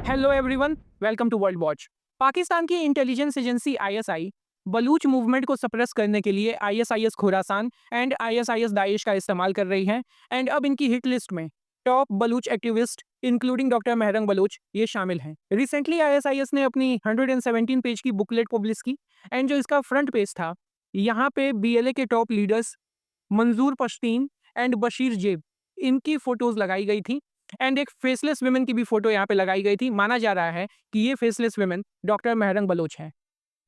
Hello everyone, welcome to World Watch. Pakistan की intelligence agency ISI Baloch movement को suppress करने के लिए ISIS Khorasan and ISIS Daesh का इस्तेमाल कर रही है। एंड अब इनकी हिट लिस्ट में top Baloch activist including doctor Mehrang Baloch ये शामिल हैं। रिसेंटली आईएसआईएस ने अपनी 117 पेज की बुकलेट पब्लिश की। एंड जो इसका फ्रंट पेज था, यहाँ पे बीएलए के टॉप लीडर्स मंजूर पश्तीन एंड बशीर जेब इनकी फोटोज लगाई गई थी। एंड एक फेसलेस वुमेन की भी फोटो यहाँ पे लगाई गई थी। माना जा रहा है कि ये फेसलेस वुमेन डॉक्टर मेहरंग बलोच है।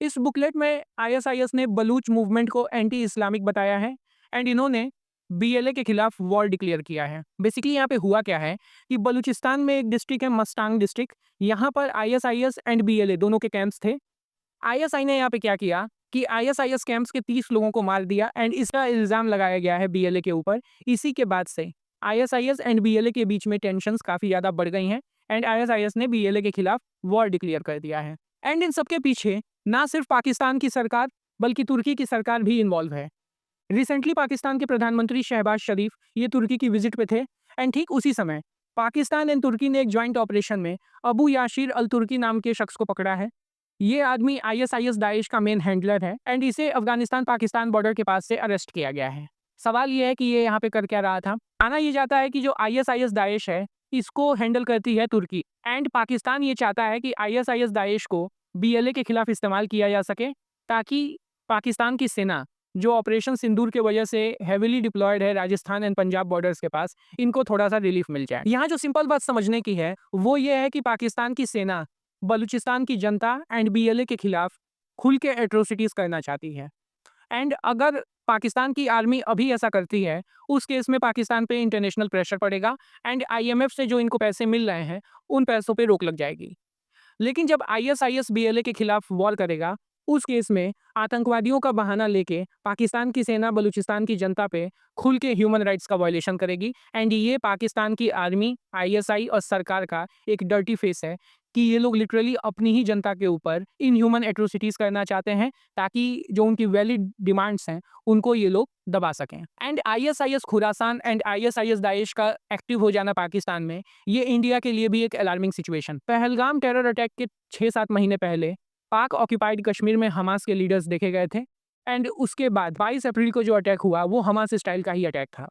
इस बुकलेट में आईएसआईएस ने बलूच मूवमेंट को एंटी इस्लामिक बताया है। एंड इन्होंने बीएलए के खिलाफ वॉर डिक्लेयर किया है। बेसिकली यहाँ पे हुआ क्या है कि बलूचिस्तान में एक डिस्ट्रिक्ट है मस्तांग डिस्ट्रिक्ट, यहाँ पर आईएसआईएस एंड बीएलए दोनों के कैंप्स थे। आईएसआई ने यहाँ पे क्या किया कि आईएसआईएस कैंप्स के 30 लोगों को मार दिया एंड इसका इल्जाम लगाया गया है बीएलए के ऊपर। इसी के बाद से आईएसआईएस एंड बीएलए के बीच में टेंशंस काफी ज्यादा बढ़ गई हैं। एंड आईएसआईएस ने बीएलए के खिलाफ वॉर डिक्लेयर कर दिया है। एंड इन सबके पीछे ना सिर्फ पाकिस्तान की सरकार बल्कि तुर्की की सरकार भी इन्वॉल्व है। रिसेंटली पाकिस्तान के प्रधानमंत्री शहबाज शरीफ ये तुर्की की विजिट पे थे। एंड ठीक उसी समय पाकिस्तान एंड तुर्की ने एक ज्वाइंट ऑपरेशन में अबू याशिर अल तुर्की नाम के शख्स को पकड़ा है। ये आदमी आईएसआईएस दाइश का मेन हैंडलर है एंड इसे अफगानिस्तान पाकिस्तान बॉर्डर के पास से अरेस्ट किया गया है। सवाल ये है कि ये यहाँ पे कर क्या रहा था। माना ये जाता है कि जो आईएसआईएस दाइश है इसको हैंडल करती है तुर्की। एंड पाकिस्तान ये चाहता है कि आईएसआईएस दाइश को बीएलए के खिलाफ इस्तेमाल किया जा सके, ताकि पाकिस्तान की सेना जो ऑपरेशन सिंदूर के वजह से हेविली डिप्लॉयड है राजस्थान एंड पंजाब बॉर्डर्स के पास, इनको थोड़ा सा रिलीफ मिल जाए। यहाँ जो सिंपल बात समझने की है वो ये है कि पाकिस्तान की सेना बलूचिस्तान की जनता एंड बीएलए के खिलाफ खुल के एट्रोसिटीज करना चाहती है। एंड अगर पाकिस्तान की आर्मी अभी ऐसा करती है, उस केस में पाकिस्तान पे इंटरनेशनल प्रेशर पड़ेगा एंड आईएमएफ से जो इनको पैसे मिल रहे हैं उन पैसों पे रोक लग जाएगी। लेकिन जब आईएसआईएस बीएलए के खिलाफ वॉर करेगा, उस केस में आतंकवादियों का बहाना लेके पाकिस्तान की सेना बलूचिस्तान की जनता पे खुल के ह्यूमन राइट्स का वायलेशन करेगी। एंड ये पाकिस्तान की आर्मी, आईएसआई और सरकार का एक डर्टी फेस है कि ये लोग लिटरली अपनी ही जनता के ऊपर इनह्यूमन एट्रोसिटीज करना चाहते हैं, ताकि जो उनकी वैलिड डिमांड्स हैं उनको ये लोग दबा सकें। And ISIS Khorasan and ISIS Daesh का एक्टिव हो जाना पाकिस्तान में, ये इंडिया के लिए भी एक alarming situation. Pahalgam terror attack के 6-7 महीने पहले पाक ऑक्यूपाइड कश्मीर में हमास के लीडर्स देखे गए थे। एंड उसके बाद 22 अप्रैल को जो अटैक हुआ वो हमास स्टाइल का ही अटैक था,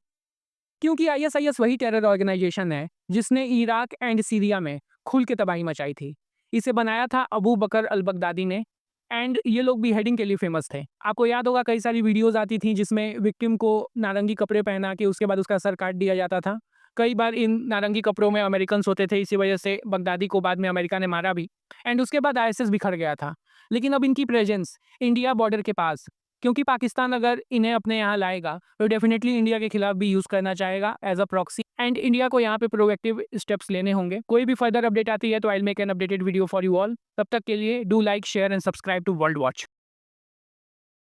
क्योंकि आईएसआईएस वही टेरर ऑर्गेनाइजेशन है जिसने इराक एंड सीरिया में खुल के तबाही मचाई थी। इसे बनाया था अबू बकर अल बगदादी ने। एंड ये लोग भी हेडिंग के लिए फेमस थे। आपको याद होगा कई सारी वीडियोस आती थी जिसमें विक्टिम को नारंगी कपड़े पहना के उसके बाद उसका सर काट दिया जाता था। कई बार इन नारंगी कपड़ों में अमेरिकन होते थे, इसी वजह से बगदादी को बाद में अमेरिका ने मारा भी। एंड उसके बाद आईएसएस बिखर गया था। लेकिन अब इनकी प्रेजेंस इंडिया बॉर्डर के पास, क्योंकि पाकिस्तान अगर इन्हें अपने यहाँ लाएगा तो डेफिनेटली इंडिया के खिलाफ भी यूज़ करना चाहेगा as a proxy. And India को यहाँ पे प्रोएक्टिव स्टेप्स लेने होंगे। कोई भी फर्दर अपडेट आती है तो I will make an updated video for you all. तब तक के लिए do like, share and subscribe to World watch.